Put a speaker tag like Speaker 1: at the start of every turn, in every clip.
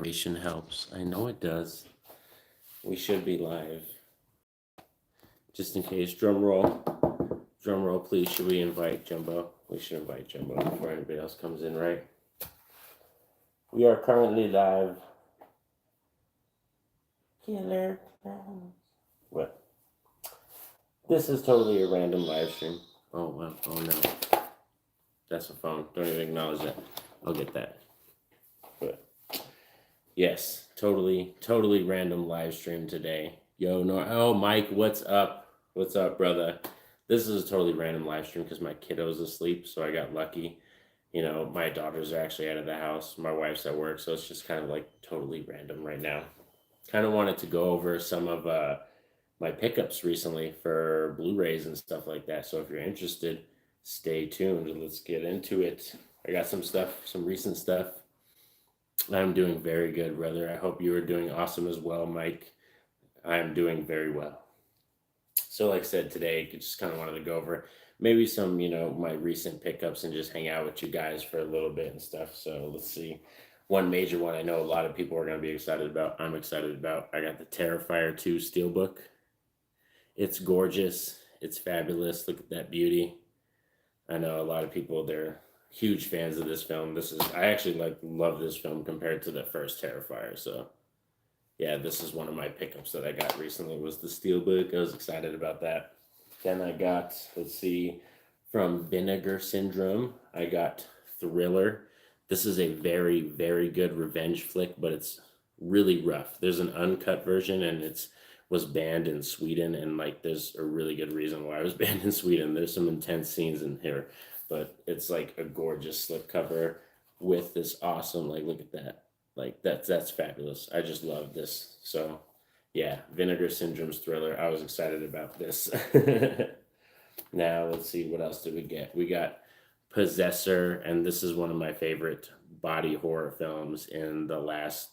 Speaker 1: Narration helps. I know it does. We should be live. Just in case, drum roll. Drum roll, please. Should we invite Jumbo? We should invite Jumbo before anybody else comes in, right? We are currently live. Killer. What? This is totally a random live stream. Oh, well. Oh, no. That's a phone. Don't even acknowledge that. I'll get that. But yes, totally random live stream today. Yo, no. Oh, Mike, what's up? What's up, brother? This is a totally random live stream because my kiddo's asleep, so I got lucky. You know, my daughters are actually out of the house. My wife's at work, so it's just kind of like totally random right now. Kind of wanted to go over some of my pickups recently for Blu-rays and stuff like that. So if you're interested, stay tuned and let's get into it. I got some stuff, some recent stuff. I'm doing very good, brother. I hope you are doing awesome as well, Mike. I'm doing very well. So like I said today, I just kind of wanted to go over maybe some, my recent pickups and just hang out with you guys for a little bit and stuff. So let's see. One major one I know a lot of people are going to be excited about. I'm excited about. I got the Terrifier 2 Steelbook. It's gorgeous. It's fabulous. Look at that beauty. I know a lot of people, they're huge fans of this film. I actually love this film compared to the first Terrifier. So yeah, this is one of my pickups that I got recently was the Steelbook. I was excited about that. Then I got, let's see, from Vinegar Syndrome, I got Thriller. This is a very, very good revenge flick, but it's really rough. There's an uncut version, and it was banned in Sweden, and there's a really good reason why it was banned in Sweden. There's some intense scenes in here, but it's like a gorgeous slipcover with this awesome, look at that. That's fabulous. I just love this. So yeah, Vinegar Syndrome's Thriller. I was excited about this. Now let's see, what else did we get? We got Possessor, and this is one of my favorite body horror films in the last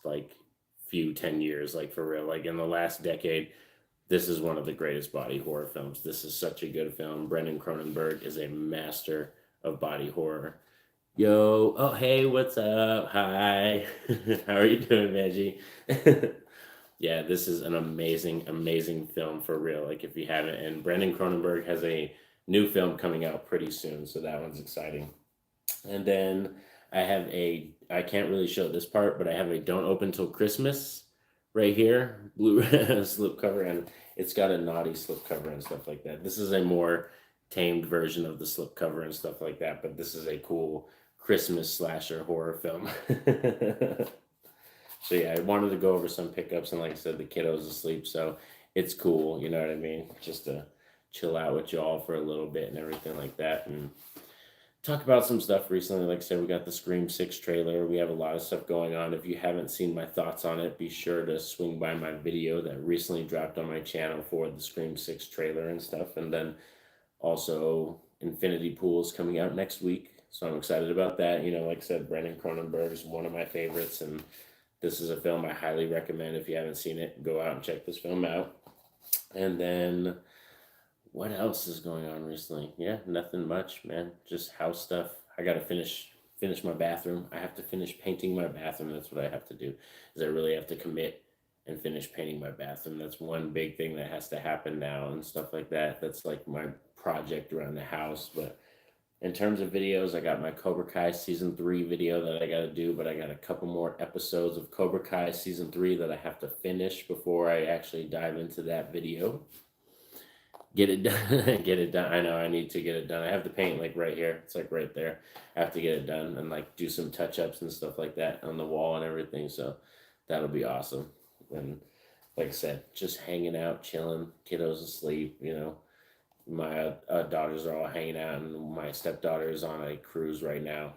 Speaker 1: few 10 years, for real. In the last decade, this is one of the greatest body horror films. This is such a good film. Brendan Cronenberg is a master of body horror. Yo, oh hey, what's up? Hi. How are you doing, Veggie? Yeah, this is an amazing film for real. If you haven't, and Brendan Cronenberg has a new film coming out pretty soon, so that one's exciting. And then I can't really show this part, but I have a Don't Open Till Christmas right here, Blu-ray slipcover, and it's got a naughty slipcover and stuff like that. This is a more tamed version of the slipcover and stuff like that, but this is a cool Christmas slasher horror film. So yeah, I wanted to go over some pickups, and like I said, the kiddo's asleep, so it's cool, you know what I mean? Just to chill out with y'all for a little bit and everything like that, and talk about some stuff recently. Like I said, we got the Scream 6 trailer. We have a lot of stuff going on. If you haven't seen my thoughts on it, be sure to swing by my video that recently dropped on my channel for the Scream 6 trailer and stuff. And then also Infinity Pool is coming out next week, so I'm excited about that. Like I said, Brendan Cronenberg is one of my favorites, and this is a film I highly recommend. If you haven't seen it, go out and check this film out. And then what else is going on recently? Yeah, nothing much, man. Just house stuff. I gotta finish my bathroom. I have to finish painting my bathroom. That's what I have to do. Is I really have to commit and finish painting my bathroom. That's one big thing that has to happen now and stuff like that. That's my project around the house. But in terms of videos, I got my Cobra Kai season 3 video that I got to do, but I got a couple more episodes of Cobra Kai season 3 that I have to finish before I actually dive into that video. Get it done. Get it done. I know I need to get it done. I have the paint right here. It's right there. I have to get it done and do some touch-ups and stuff like that on the wall and everything. So that'll be awesome. And like I said, just hanging out, chilling, kiddos asleep, my daughters are all hanging out, and my stepdaughter is on a cruise right now,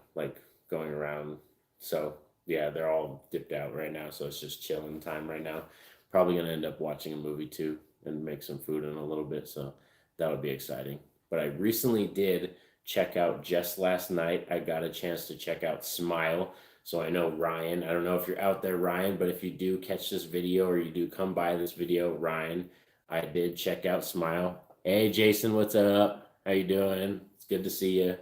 Speaker 1: going around. So yeah, they're all dipped out right now, so it's just chilling time right now. Probably gonna end up watching a movie too and make some food in a little bit, so that would be exciting. But I recently did check out, just last night, I got a chance to check out Smile. So I know Ryan, I don't know if you're out there, Ryan, but if you do catch this video or you do come by this video, Ryan, I did check out Smile. Hey, Jason, what's up? How you doing? It's good to see you.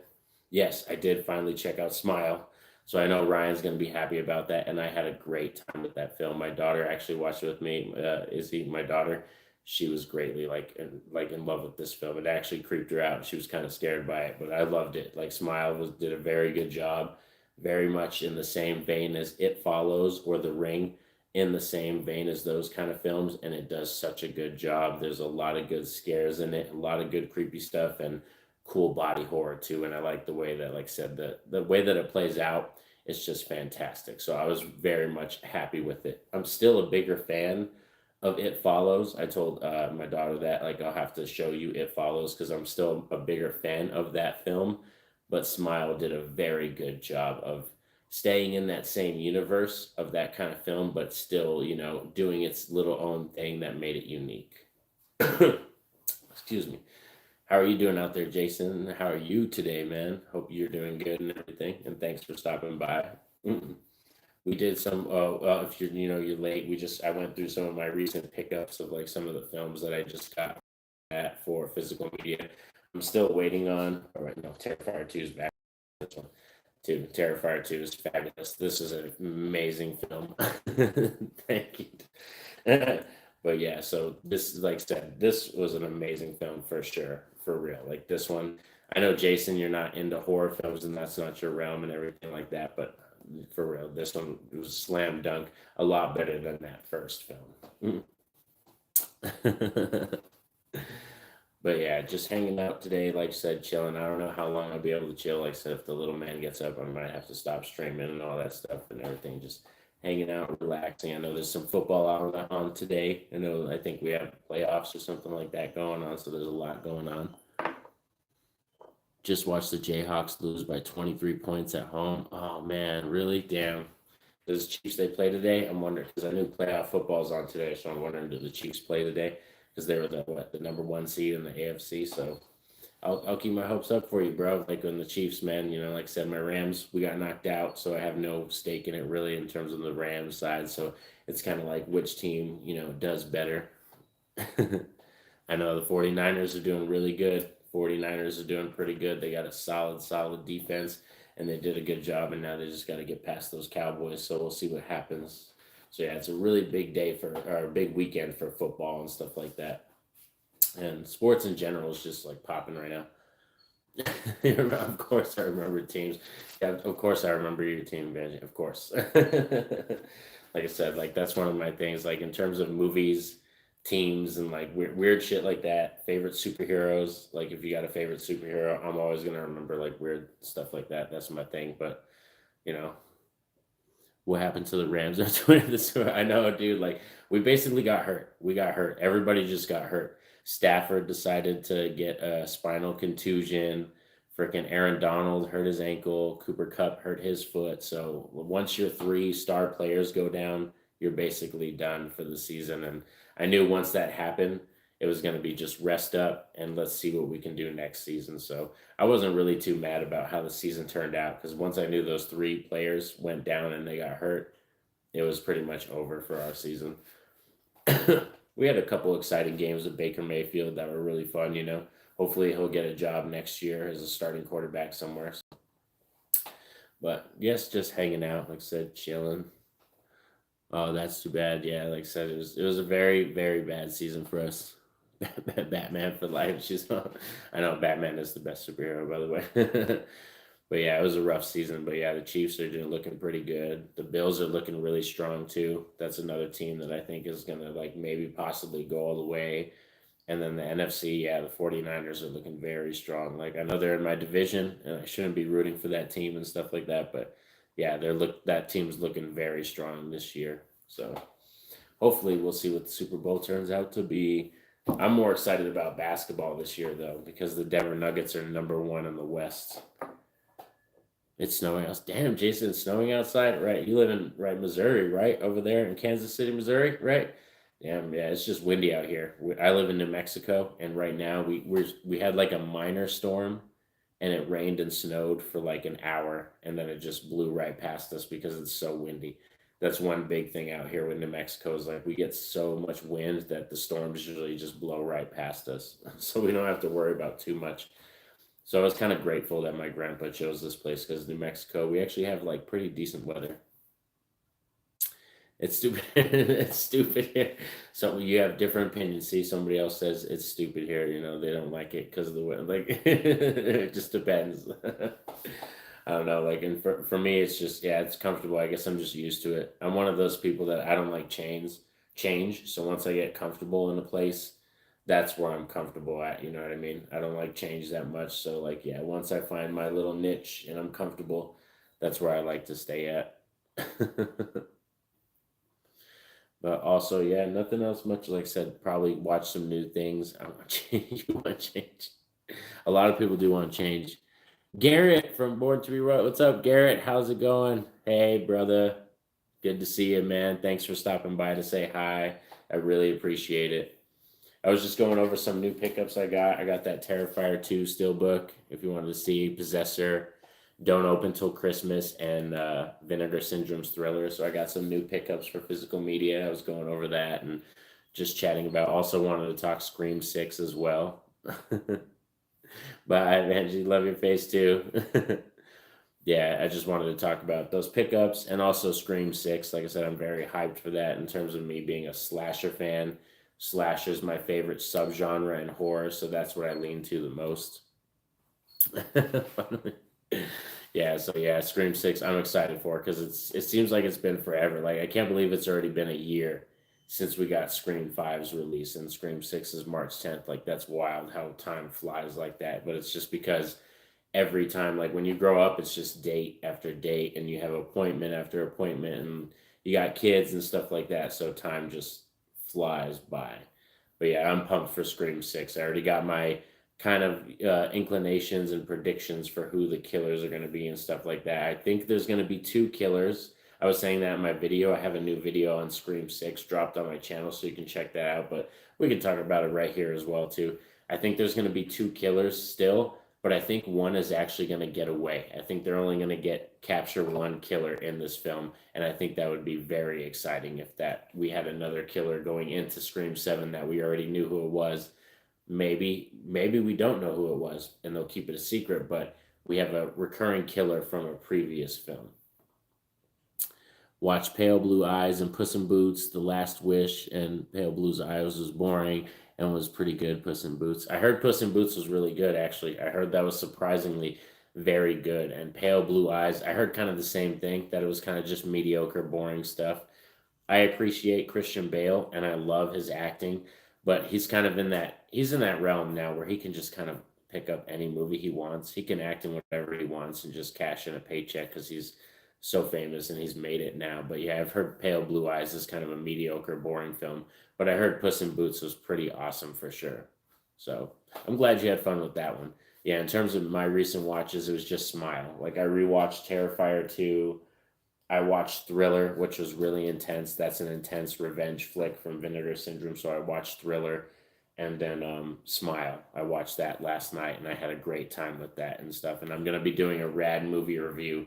Speaker 1: Yes, I did finally check out Smile. So I know Ryan's going to be happy about that. And I had a great time with that film. My daughter actually watched it with me. Izzy, my daughter, she was greatly like in love with this film. It actually creeped her out. She was kind of scared by it, but I loved it. Like did a very good job, very much in the same vein as It Follows or The Ring, in the same vein as those kind of films, and it does such a good job. There's a lot of good scares in it, a lot of good creepy stuff, and cool body horror too. And I like the way that, like I said, the way that it plays out, it's just fantastic. So I was very much happy with it. I'm still a bigger fan of It Follows. I told my daughter that like I'll have to show you It Follows because I'm still a bigger fan of that film. But Smile did a very good job of staying in that same universe of that kind of film, but still, doing its little own thing that made it unique. Excuse me. How are you doing out there, Jason? How are you today, man? Hope you're doing good and everything. And thanks for stopping by. Mm-mm. We did some. If you're late. I went through some of my recent pickups of like some of the films that I just got at for physical media. I'm still waiting on. All right, no, Terrifier 2 is back. This one too. Terrifier 2 is fabulous. This is an amazing film. Thank you. But yeah, so this, like I said, this was an amazing film for sure, for real. Like this one, I know Jason, you're not into horror films and that's not your realm and everything like that, but for real, this one was slam dunk, a lot better than that first film. But yeah, just hanging out today, like I said, chilling. I don't know how long I'll be able to chill. Like I said, if the little man gets up, I might have to stop streaming and all that stuff and everything. Just hanging out, relaxing. I know there's some football on today. I think we have playoffs or something like that going on, so there's a lot going on. Just watched the Jayhawks lose by 23 points at home. Oh man, really? Damn. Does Chiefs they play today? I'm wondering because I knew playoff football's on today, so I'm wondering do the Chiefs play today? Because they were the number one seed in the AFC. So I'll keep my hopes up for you, bro. Like on the Chiefs, man. Like I said, my Rams we got knocked out, so I have no stake in it really in terms of the Rams side. So it's kind of like which team does better. I know the 49ers are doing really good. 49ers are doing pretty good. They got a solid defense, and they did a good job, and now they just got to get past those Cowboys, so we'll see what happens. So, yeah, it's a really big day or a big weekend for football and stuff like that. And sports in general is just, like, popping right now. Of course, I remember teams. Yeah, of course, I remember your team, Benji. Of course. Like I said, like that's one of my things. Like in terms of movies, teams, and like weird shit like that. Favorite superheroes. Like if you got a favorite superhero, I'm always gonna remember like weird stuff like that. That's my thing. But you know, what happened to the Rams on Twitter? I know, dude. Like we basically got hurt. We got hurt. Everybody just got hurt. Stafford decided to get a spinal contusion. Freaking Aaron Donald hurt his ankle. Cooper Kupp hurt his foot. So once your three star players go down, you're basically done for the season. And I knew once that happened, it was going to be just rest up and let's see what we can do next season. So I wasn't really too mad about how the season turned out because once I knew those three players went down and they got hurt, it was pretty much over for our season. We had a couple exciting games with Baker Mayfield that were really fun, Hopefully he'll get a job next year as a starting quarterback somewhere. But yes, just hanging out, like I said, chilling. Oh, that's too bad. Yeah, like I said, it was a very, very bad season for us. Batman for life. I know Batman is the best superhero, by the way. But yeah, it was a rough season. But yeah, the Chiefs are looking pretty good. The Bills are looking really strong too. That's another team that I think is gonna like maybe possibly go all the way. And then the NFC, yeah, the 49ers are looking very strong. Like I know they're in my division and I shouldn't be rooting for that team and stuff like that, but yeah, that team's looking very strong this year. So hopefully we'll see what the Super Bowl turns out to be. I'm more excited about basketball this year though, because the Denver Nuggets are number one in the West. It's snowing outside. Damn, Jason, it's snowing outside. Right. You live in Missouri, right? Over there in Kansas City, Missouri, right? Damn, yeah, it's just windy out here. I live in New Mexico, and right now we had like a minor storm, and it rained and snowed for like an hour, and then it just blew right past us because it's so windy. That's one big thing out here with New Mexico is like we get so much wind that the storms usually just blow right past us, so we don't have to worry about too much. So I was kind of grateful that my grandpa chose this place because New Mexico, we actually have like pretty decent weather. It's stupid. It's stupid here. So you have different opinions. See, somebody else says it's stupid here. You know, they don't like it because of the weather. Like, it just depends. I don't know. Like, and for me, it's just, yeah, it's comfortable. I guess I'm just used to it. I'm one of those people that I don't like change. So once I get comfortable in a place, that's where I'm comfortable at. You know what I mean? I don't like change that much. So, like, yeah, once I find my little niche and I'm comfortable, that's where I like to stay at. But also, yeah, nothing else much. Like I said, probably watch some new things. I want to change. You want to change. A lot of people do want to change. Garrett from Born to Be Right. What's up, Garrett? How's it going? Hey, brother. Good to see you, man. Thanks for stopping by to say hi. I really appreciate it. I was just going over some new pickups I got. I got that Terrifier 2 Steelbook, if you wanted to see. Possessor, Don't Open Till Christmas, and Vinegar Syndrome's Thriller. So I got some new pickups for physical media. I was going over that and just chatting about. Also wanted to talk Scream 6 as well. Bye, Angie. Love your face too. Yeah, I just wanted to talk about those pickups and also Scream 6. Like I said, I'm very hyped for that in terms of me being a slasher fan. Slasher is my favorite subgenre in horror, so that's what I lean to the most. Yeah, so yeah, Scream 6, I'm excited for because it seems like it's been forever. Like I can't believe it's already been a year since we got Scream 5's release and Scream 6 is March 10th. Like that's wild how time flies like that. But it's just because every time, like when you grow up, it's just date after date and you have appointment after appointment and you got kids and stuff like that. So time just flies by. But yeah, I'm pumped for Scream 6. I already got my kind of inclinations and predictions for who the killers are going to be and stuff like that. I think there's going to be two killers. I was saying that in my video. I have a new video on Scream 6 dropped on my channel, so you can check that out. But we can talk about it right here as well, too. I think there's going to be two killers still, but I think one is actually going to get away. I think they're only going to capture one killer in this film, and I think that would be very exciting if that we had another killer going into Scream 7 that we already knew who it was. Maybe we don't know who it was and they'll keep it a secret, but we have a recurring killer from a previous film. Watch Pale Blue Eyes and Puss in Boots, The Last Wish, and Pale Blue Eyes was boring and was pretty good. Puss in Boots. I heard Puss in Boots was really good, actually. I heard that was surprisingly very good. And Pale Blue Eyes, I heard kind of the same thing, that it was kind of just mediocre, boring stuff. I appreciate Christian Bale and I love his acting, but he's in that realm now where he can just kind of pick up any movie he wants. He can act in whatever he wants and just cash in a paycheck because he's so famous and he's made it now. But yeah, I've heard Pale Blue Eyes is kind of a mediocre, boring film, but I heard Puss in Boots was pretty awesome for sure. So I'm glad you had fun with that one. Yeah, in terms of my recent watches, it was just Smile. Like I rewatched Terrifier 2. I watched Thriller, which was really intense. That's an intense revenge flick from Vinegar Syndrome. So I watched Thriller, and then Smile. I watched that last night, and I had a great time with that and stuff. And I'm gonna be doing a rad movie review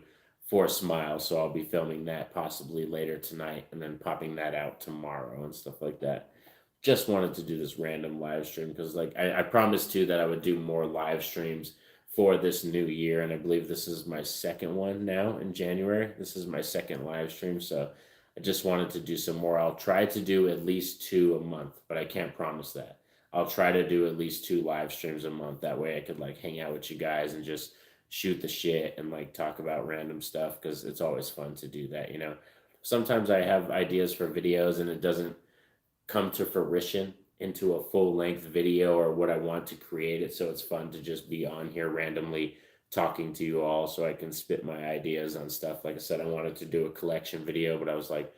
Speaker 1: for Smile, so I'll be filming that possibly later tonight, and then popping that out tomorrow and stuff like that. Just wanted to do this random live stream because, like, I promised too that I would do more live streams for this new year, and I believe this is my second one now in January. This is my second live stream, so I just wanted to do some more. I'll try to do at least 2 a month, but I can't promise that. I'll try to do at least 2 live streams a month. That way I could like hang out with you guys and just shoot the shit and like talk about random stuff because it's always fun to do that, you know. Sometimes I have ideas for videos and it doesn't come to fruition into a full length video or what I want to create it. So it's fun to just be on here randomly talking to you all so I can spit my ideas on stuff. Like I said, I wanted to do a collection video, but I was like,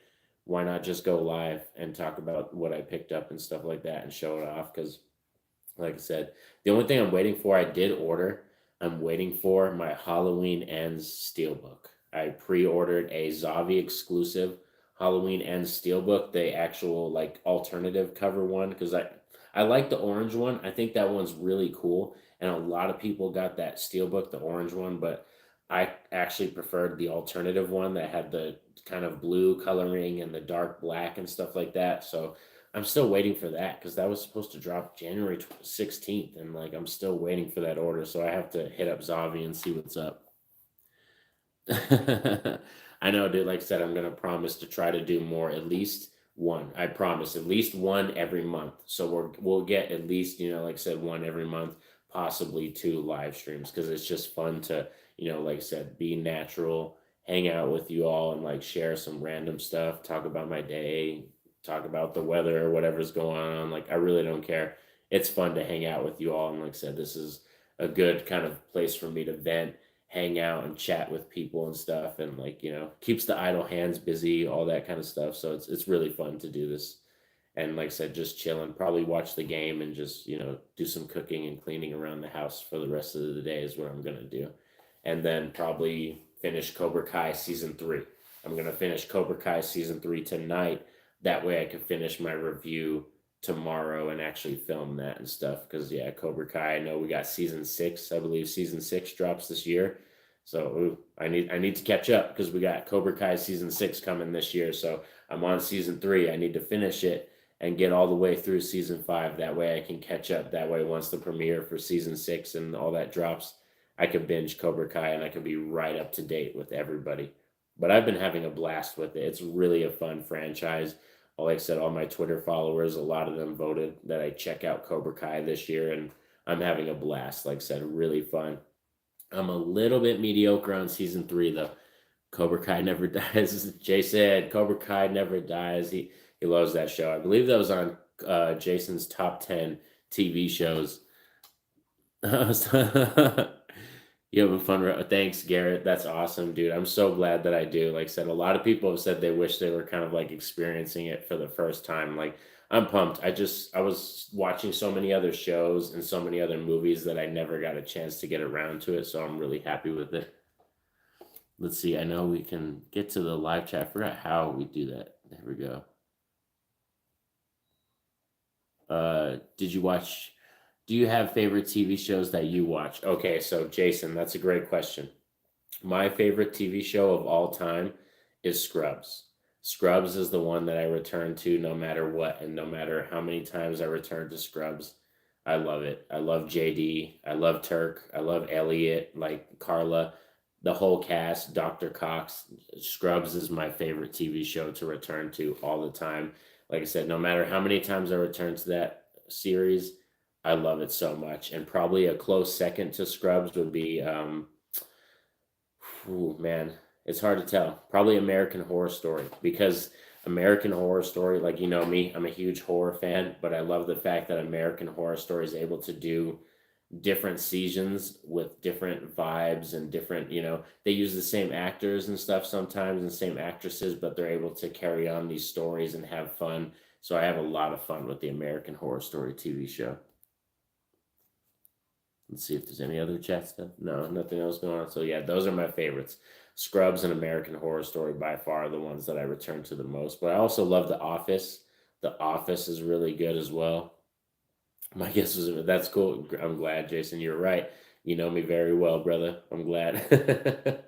Speaker 1: why not just go live and talk about what I picked up and stuff like that and show it off? Because like I said, the only thing I'm waiting for, I'm waiting for my Halloween Ends Steelbook. I pre-ordered a Zavi exclusive Halloween Ends Steelbook, the actual like alternative cover one, because I like the orange one. I think that one's really cool, and a lot of people got that Steelbook, the orange one, but I actually preferred the alternative one that had the kind of blue coloring and the dark black and stuff like that. So I'm still waiting for that because that was supposed to drop January 16th, and like I'm still waiting for that order, so I have to hit up Zavi and see what's up. I know, dude. Like I said, I'm gonna promise to try to do more, at least one. I promise, at least one every month. So we'll get at least, like I said, one every month, possibly two live streams, because it's just fun to, like I said, be natural, hang out with you all, and like share some random stuff, talk about my day, talk about the weather or whatever's going on. Like I really don't care. It's fun to hang out with you all, and like I said, this is a good kind of place for me to vent, hang out and chat with people and stuff, and like keeps the idle hands busy, all that kind of stuff. So it's really fun to do this. And like I said, just chilling, probably watch the game and just do some cooking and cleaning around the house for the rest of the day is what I'm gonna do. And then probably finish Cobra Kai season 3. I'm gonna finish Cobra Kai season 3 tonight. That way I can finish my review tomorrow and actually film that and stuff. Because yeah, Cobra Kai, I know we got season 6. I believe season 6 drops this year. So I need to catch up because we got Cobra Kai season 6 coming this year. So I'm on season 3. I need to finish it and get all the way through season 5. That way I can catch up. That way once the premiere for season 6 and all that drops, I can binge Cobra Kai and I can be right up to date with everybody. But I've been having a blast with it. It's really a fun franchise. Like I said, all my Twitter followers, a lot of them voted that I check out Cobra Kai this year, and I'm having a blast. Like I said, really fun. I'm a little bit mediocre on season 3 though. Cobra Kai never dies. Jay said Cobra Kai never dies. He loves that show. I believe that was on Jason's top 10 TV shows. You having fun? Thanks, Garrett. That's awesome, dude. I'm so glad that I do. Like I said, a lot of people have said they wish they were kind of like experiencing it for the first time. Like I'm pumped. I was watching so many other shows and so many other movies that I never got a chance to get around to it. So I'm really happy with it. Let's see. I know we can get to the live chat. I forgot how we do that. There we go. Did you watch? Do you have favorite TV shows that you watch? Okay, so Jason, that's a great question. My favorite TV show of all time is Scrubs. Scrubs is the one that I return to no matter what, and no matter how many times I return to Scrubs, I love it. I love JD. I love Turk. I love Elliot, like Carla, the whole cast, Dr. Cox. Scrubs is my favorite TV show to return to all the time. Like I said, no matter how many times I return to that series, I love it so much. And probably a close second to Scrubs would be, man, it's hard to tell. Probably American Horror Story, because American Horror Story, like me, I'm a huge horror fan, but I love the fact that American Horror Story is able to do different seasons with different vibes and different, they use the same actors and stuff sometimes and same actresses, but they're able to carry on these stories and have fun. So I have a lot of fun with the American Horror Story TV show. Let's see if there's any other chat stuff. No, nothing else going on. So yeah, those are my favorites. Scrubs and American Horror Story by far are the ones that I return to the most. But I also love The Office. The Office is really good as well. My guess was that's cool. I'm glad, Jason. You're right. You know me very well, brother. I'm glad.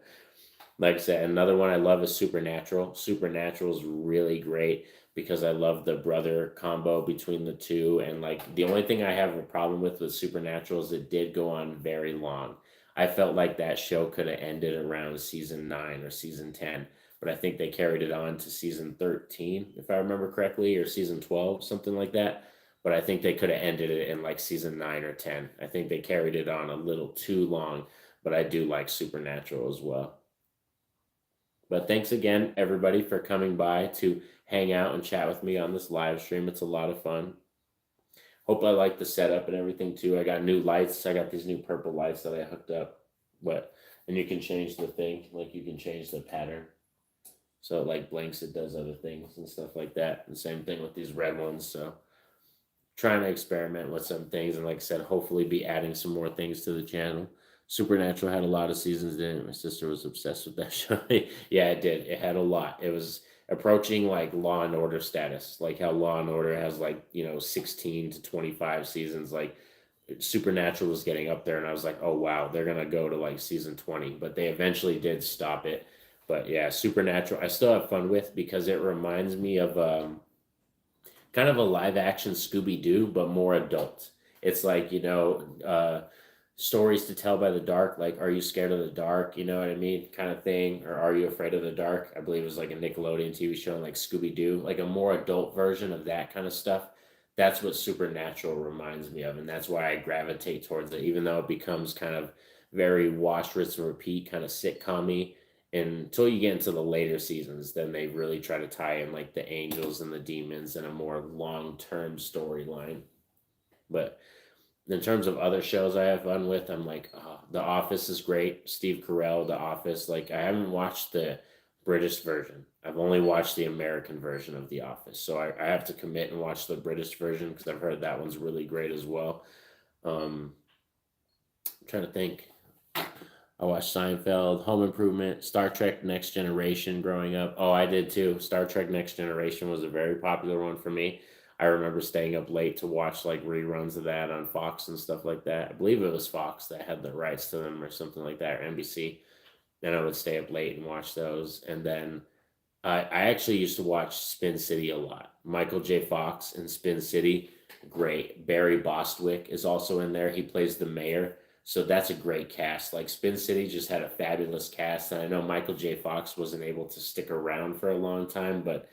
Speaker 1: Like I said, another one I love is Supernatural. Supernatural is really great because I love the brother combo between the two. And like the only thing I have a problem with Supernatural is it did go on very long. I felt like that show could have ended around season 9 or season 10, but I think they carried it on to season 13, if I remember correctly, or season 12, something like that. But I think they could have ended it in like season 9 or 10. I think they carried it on a little too long, but I do like Supernatural as well. But thanks again, everybody, for coming by to hang out and chat with me on this live stream. It's a lot of fun. Hope I like the setup and everything too. I got new lights. I got these new purple lights that I hooked up. And you can change the thing, like you can change the pattern. So it like blinks, it does other things and stuff like that. And same thing with these red ones. So trying to experiment with some things, and like I said, hopefully be adding some more things to the channel. Supernatural had a lot of seasons, didn't it? My sister was obsessed with that show. Yeah, it did. It had a lot. It was approaching like Law and Order status, like how Law and Order has like 16 to 25 seasons. Like Supernatural was getting up there, and I was like, oh wow, they're gonna go to like season 20, but they eventually did stop it. But yeah, Supernatural I still have fun with because it reminds me of kind of a live action Scooby Doo, but more adult. It's like, stories to tell by the dark, like Are You Scared of the Dark? You know what I mean? Kind of thing. Or Are You Afraid of the Dark? I believe it was like a Nickelodeon TV show, like Scooby Doo, like a more adult version of that kind of stuff. That's what Supernatural reminds me of. And that's why I gravitate towards it, even though it becomes kind of very wash, rinse, and repeat, kind of sitcom-y until you get into the later seasons. Then they really try to tie in like the angels and the demons in a more long-term storyline. But in terms of other shows I have fun with, I'm like, oh, The Office is great. Steve Carell, The Office. Like, I haven't watched the British version. I've only watched the American version of The Office. So I have to commit and watch the British version because I've heard that one's really great as well. I'm trying to think. I watched Seinfeld, Home Improvement, Star Trek Next Generation growing up. Oh, I did too. Star Trek Next Generation was a very popular one for me. I remember staying up late to watch like reruns of that on Fox and stuff like that. I believe it was Fox that had the rights to them or something like that, or NBC. Then I would stay up late and watch those. And then I actually used to watch Spin City a lot. Michael J. Fox in Spin City, great. Barry Bostwick is also in there. He plays the mayor. So that's a great cast. Like Spin City just had a fabulous cast. And I know Michael J. Fox wasn't able to stick around for a long time, but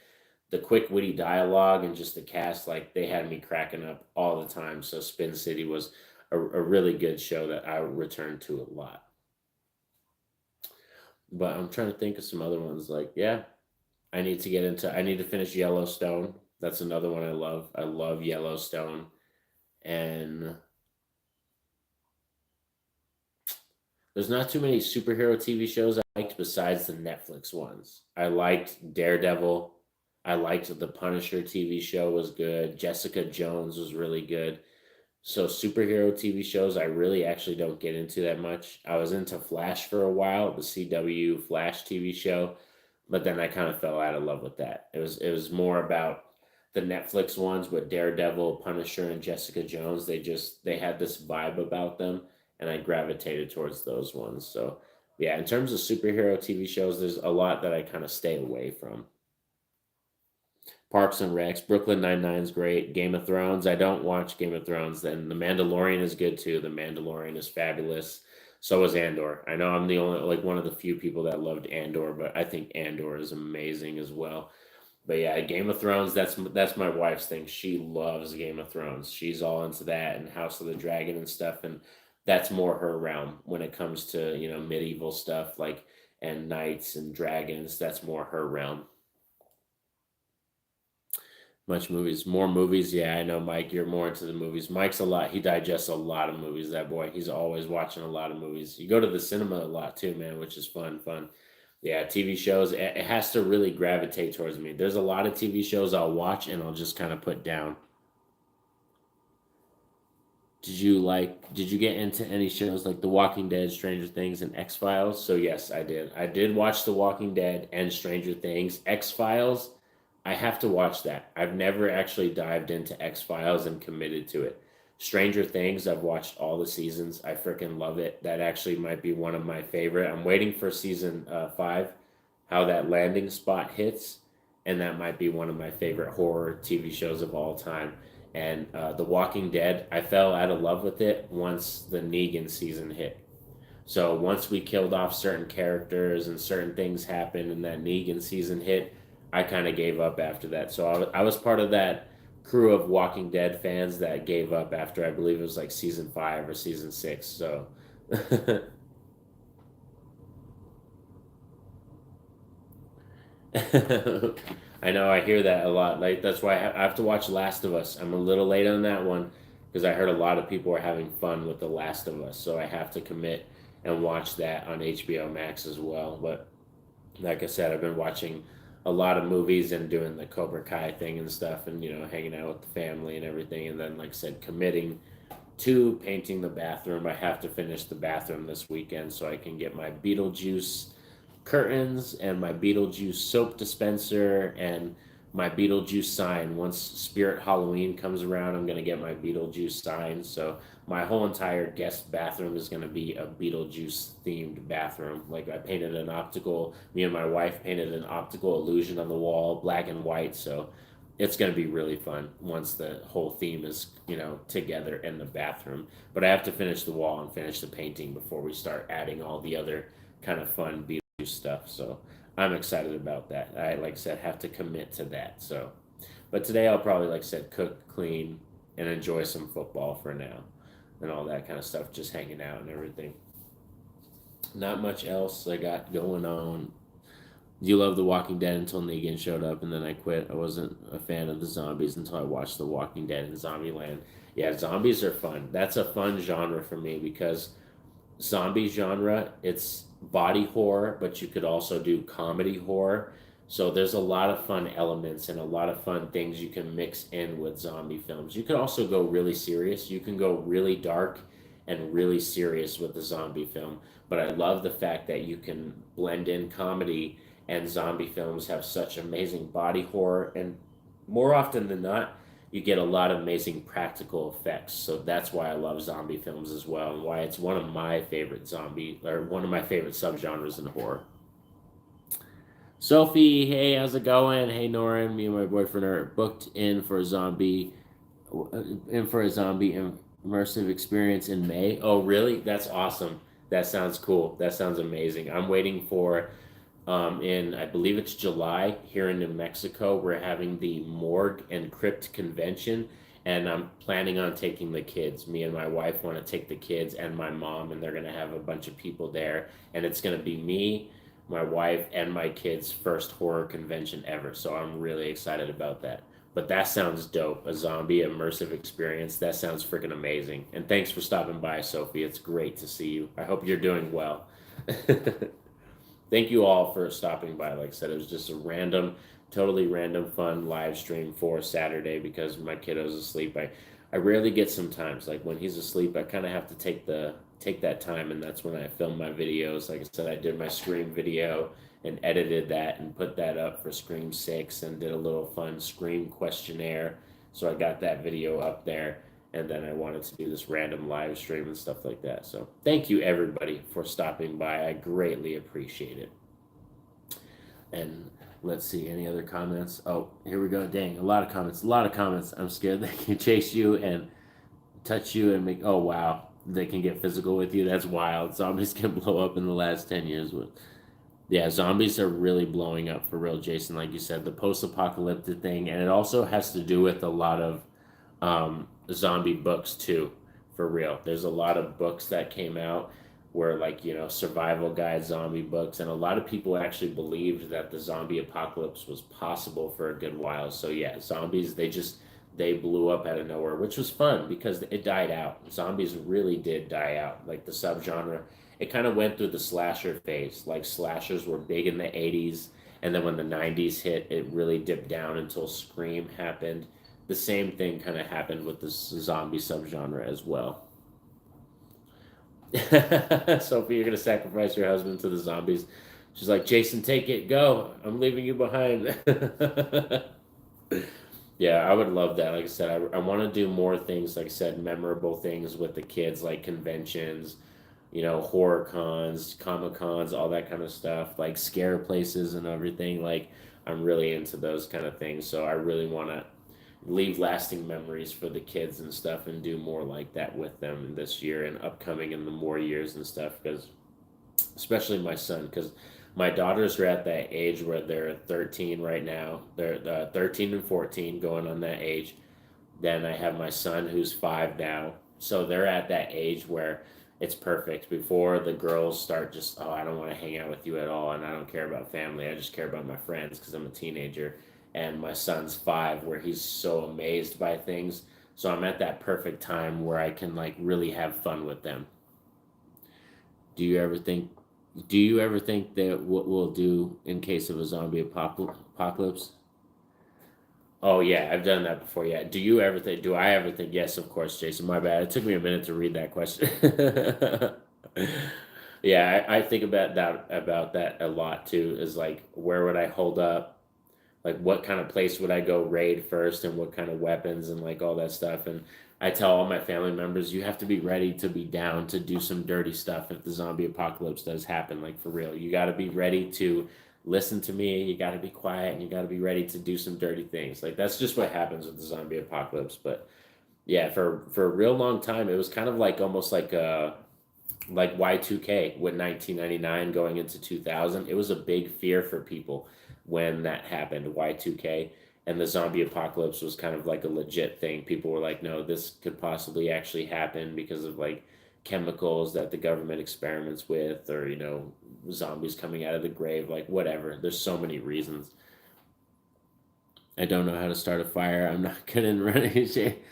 Speaker 1: the quick, witty dialogue and just the cast, like they had me cracking up all the time. So Spin City was a really good show that I returned to a lot. But I'm trying to think of some other ones. Like, yeah, I need to finish Yellowstone. That's another one I love. I love Yellowstone. And there's not too many superhero TV shows I liked besides the Netflix ones. I liked Daredevil. I liked the Punisher TV show was good. Jessica Jones was really good. So superhero TV shows I really actually don't get into that much. I was into Flash for a while, the CW Flash TV show, but then I kind of fell out of love with that. It was more about the Netflix ones with Daredevil, Punisher, and Jessica Jones. They had this vibe about them, and I gravitated towards those ones. So yeah, in terms of superhero TV shows, there's a lot that I kind of stay away from. Parks and Recs, Brooklyn Nine-Nine's great. Game of Thrones, I don't watch Game of Thrones. Then The Mandalorian is good too. The Mandalorian is fabulous. So is Andor. I know I'm the only like one of the few people that loved Andor, but I think Andor is amazing as well. But yeah, Game of Thrones, that's my wife's thing. She loves Game of Thrones. She's all into that and House of the Dragon and stuff, and that's more her realm when it comes to, medieval stuff like and knights and dragons. That's more her realm. Much movies, more movies. Yeah, I know, Mike. You're more into the movies. Mike's a lot. He digests a lot of movies. That boy. He's always watching a lot of movies. You go to the cinema a lot too, man, which is fun. Fun. Yeah, TV shows. It has to really gravitate towards me. There's a lot of TV shows I'll watch and I'll just kind of put down. Did you get into any shows like The Walking Dead, Stranger Things, and X Files? So yes, I did. I did watch The Walking Dead and Stranger Things. X Files, I have to watch that. I've never actually dived into X Files and committed to it. Stranger Things, I've watched all the seasons. I freaking love it. That actually might be one of my favorite. I'm waiting for season 5, how that landing spot hits, and that might be one of my favorite horror TV shows of all time. And The Walking Dead, I fell out of love with it once the Negan season hit. So once we killed off certain characters and certain things happened and that Negan season hit, I kind of gave up after that. So I was part of that crew of Walking Dead fans that gave up after I believe it was like season 5 or season 6. So I know I hear that a lot. Like that's why I have to watch Last of Us. I'm a little late on that one because I heard a lot of people are having fun with The Last of Us, so I have to commit and watch that on HBO Max as well. But like I said, I've been watching a lot of movies and doing the Cobra Kai thing and stuff, and hanging out with the family and everything. And then, like I said, committing to painting the bathroom. I have to finish the bathroom this weekend so I can get my Beetlejuice curtains and my Beetlejuice soap dispenser and my Beetlejuice sign. Once Spirit Halloween comes around, I'm going to get my Beetlejuice sign. So my whole entire guest bathroom is going to be a Beetlejuice themed bathroom. Like me and my wife painted an optical illusion on the wall, black and white. So it's going to be really fun once the whole theme is, together in the bathroom. But I have to finish the wall and finish the painting before we start adding all the other kind of fun Beetlejuice stuff. So I'm excited about that. I, like I said, have to commit to that. So, but today I'll probably, like I said, cook, clean, and enjoy some football for now and all that kind of stuff, just hanging out and everything. Not much else I got going on. You love The Walking Dead until Negan showed up, and then I quit. I wasn't a fan of the zombies until I watched The Walking Dead and Zombieland. Yeah, zombies are fun. That's a fun genre for me because zombie genre, it's body horror, but you could also do comedy horror. So there's a lot of fun elements and a lot of fun things you can mix in with zombie films. You could also go really serious. You can go really dark and really serious with the zombie film. But I love the fact that you can blend in comedy, and zombie films have such amazing body horror, and more often than not you get a lot of amazing practical effects. So that's why I love zombie films as well, and why it's one of my favorite subgenres in horror. Sophie, hey, how's it going? Hey, Norin, me and my boyfriend are booked in for a zombie immersive experience in May. Oh, really? That's awesome. That sounds cool. That sounds amazing. I'm waiting for in, I believe it's July here in New Mexico. We're having the Morgue and Crypt Convention, and I'm planning on taking the kids. Me and my wife want to take the kids and my mom, and they're going to have a bunch of people there, and it's going to be me, my wife, and my kids' first horror convention ever. So I'm really excited about that. But that sounds dope. A zombie immersive experience. That sounds freaking amazing. And thanks for stopping by, Sophie. It's great to see you. I hope you're doing well. Thank you all for stopping by. Like I said, it was just a totally random, fun live stream for Saturday because my kiddo's asleep. I rarely get some times. Like when he's asleep, I kind of have to take that time, and that's when I film my videos. Like I said, I did my Scream video and edited that and put that up for Scream 6 and did a little fun Scream questionnaire. So I got that video up there, and then I wanted to do this random live stream and stuff like that. So thank you everybody for stopping by. I greatly appreciate it. And let's see, any other comments? Oh, here we go. Dang, a lot of comments. I'm scared they can chase you and touch you and oh wow, they can get physical with you. That's wild. Zombies can blow up in the last 10 years. Yeah, zombies are really blowing up for real, Jason. Like you said, the post-apocalyptic thing, and it also has to do with a lot of zombie books too, for real. There's a lot of books that came out where, like, survival guide zombie books, and a lot of people actually believed that the zombie apocalypse was possible for a good while. So yeah, zombies, they blew up out of nowhere, which was fun because it died out. Zombies really did die out. Like the subgenre, it kind of went through the slasher phase. Like slashers were big in the 80s, and then when the 90s hit, it really dipped down until Scream happened. The same thing kind of happened with the zombie subgenre as well. Sophie, you're going to sacrifice your husband to the zombies. She's like, Jason, take it, go. I'm leaving you behind. Yeah, I would love that. Like I said, I want to do more things, like I said, memorable things with the kids, like conventions, horror cons, comic cons, all that kind of stuff, like scare places and everything. Like, I'm really into those kind of things. So I really want to leave lasting memories for the kids and stuff and do more like that with them this year and upcoming in the more years and stuff, because especially my son, because my daughters are at that age where they're 13 right now. They're 13 and 14 going on that age. Then I have my son who's 5 now. So they're at that age where it's perfect before the girls start just, oh, I don't want to hang out with you at all, and I don't care about family. I just care about my friends because I'm a teenager. And my son's 5 where he's so amazed by things. So I'm at that perfect time where I can like really have fun with them. Do you ever think that what we'll do in case of a zombie apocalypse? Oh yeah, I've done that before. Yeah. Do I ever think? Yes, of course, Jason. My bad. It took me a minute to read that question. Yeah, I think about that a lot too. Is like, where would I hold up? Like, what kind of place would I go raid first, and what kind of weapons and like all that stuff. And I tell all my family members, you have to be ready to be down to do some dirty stuff if the zombie apocalypse does happen. Like, for real, you got to be ready to listen to me. You got to be quiet and you got to be ready to do some dirty things. Like that's just what happens with the zombie apocalypse. But yeah, for a real long time, it was kind of like almost like Y2K with 1999 going into 2000. It was a big fear for people when that happened, Y2K. And the zombie apocalypse was kind of like a legit thing. People were like, no, this could possibly actually happen because of like chemicals that the government experiments with, or, zombies coming out of the grave, like whatever. There's so many reasons. I don't know how to start a fire. I'm not good in running shit.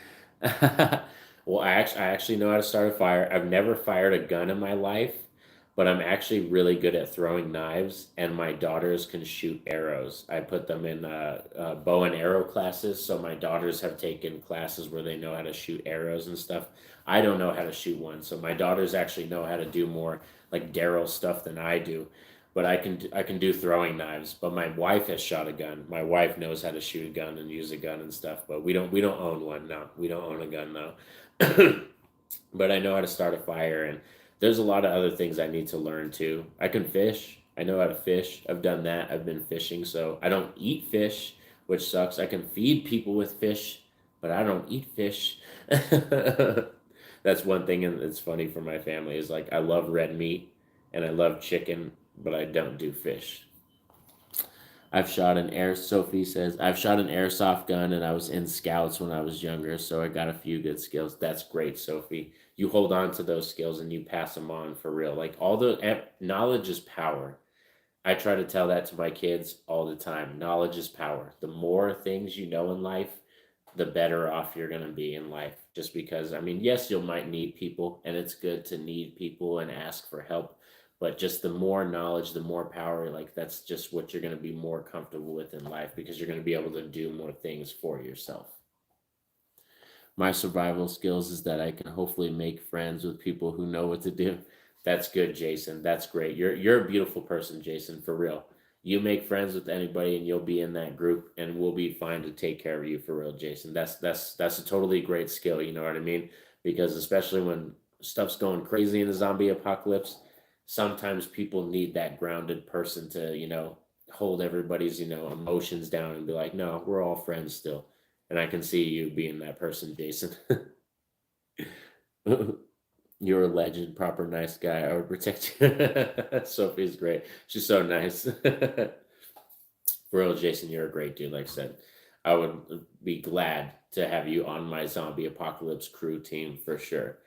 Speaker 1: Well, I actually know how to start a fire. I've never fired a gun in my life, but I'm actually really good at throwing knives, and my daughters can shoot arrows. I put them in bow and arrow classes, so my daughters have taken classes where they know how to shoot arrows and stuff. I don't know how to shoot one, so my daughters actually know how to do more like Daryl stuff than I do. But I can do throwing knives. But my wife has shot a gun. My wife knows how to shoot a gun and use a gun and stuff. But we don't own one. No, we don't own a gun now. But I know how to start a fire, and there's a lot of other things I need to learn too. I can fish. I know how to fish. I've done that. I've been fishing, so I don't eat fish, which sucks. I can feed people with fish, but I don't eat fish. That's one thing, and it's funny for my family is like I love red meat and I love chicken, but I don't do fish. Sophie says, I've shot an airsoft gun and I was in scouts when I was younger, so I got a few good skills. That's great, Sophie. You hold on to those skills and you pass them on for real. Like all the knowledge is power. I try to tell that to my kids all the time. Knowledge is power. The more things you know in life, the better off you're going to be in life. Just because, I mean, yes, you might need people, and it's good to need people and ask for help. But just the more knowledge, the more power, like that's just what you're going to be more comfortable with in life because you're going to be able to do more things for yourself. My survival skills is that I can hopefully make friends with people who know what to do. That's good, Jason. That's great. You're a beautiful person, Jason, for real. You make friends with anybody and you'll be in that group and we'll be fine to take care of you for real, Jason. That's a totally great skill, you know what I mean? Because especially when stuff's going crazy in the zombie apocalypse, sometimes people need that grounded person to, hold everybody's, emotions down and be like, "No, we're all friends still." And I can see you being that person, Jason. You're a legend, proper nice guy. I would protect you. Sophie's great. She's so nice. For real, Jason, you're a great dude. Like I said, I would be glad to have you on my zombie apocalypse crew team for sure.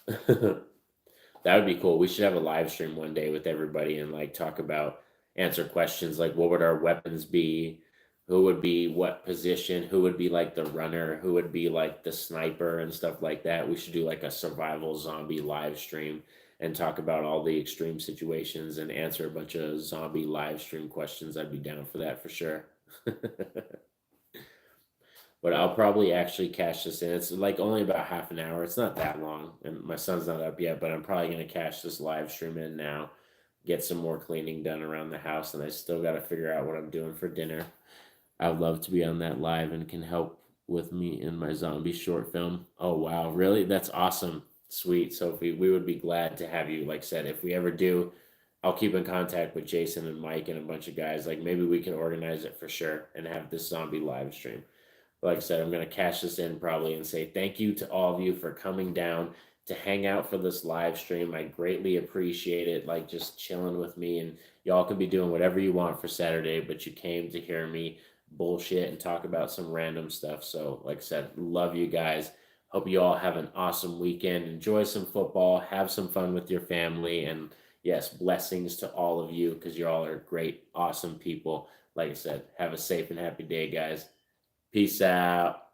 Speaker 1: That would be cool. We should have a live stream one day with everybody and like talk about answer questions like what would our weapons be? Who would be what position? Who would be like the runner? Who would be like the sniper and stuff like that? We should do like a survival zombie live stream and talk about all the extreme situations and answer a bunch of zombie live stream questions. I'd be down for that for sure. But I'll probably actually cash this in. It's like only about half an hour. It's not that long, and my son's not up yet. But I'm probably gonna cash this live stream in now, get some more cleaning done around the house, and I still got to figure out what I'm doing for dinner. I'd love to be on that live and can help with me in my zombie short film. Oh wow, really? That's awesome. Sweet, Sophie. We would be glad to have you. Like I said, if we ever do, I'll keep in contact with Jason and Mike and a bunch of guys. Like maybe we can organize it for sure and have this zombie live stream. Like I said, I'm going to cash this in probably and say thank you to all of you for coming down to hang out for this live stream. I greatly appreciate it. Like just chilling with me, and y'all can be doing whatever you want for Saturday, but you came to hear me bullshit and talk about some random stuff. So, like I said, love you guys. Hope you all have an awesome weekend. Enjoy some football, have some fun with your family, and yes, blessings to all of you because you all are great, awesome people. Like I said, have a safe and happy day, guys. Peace out.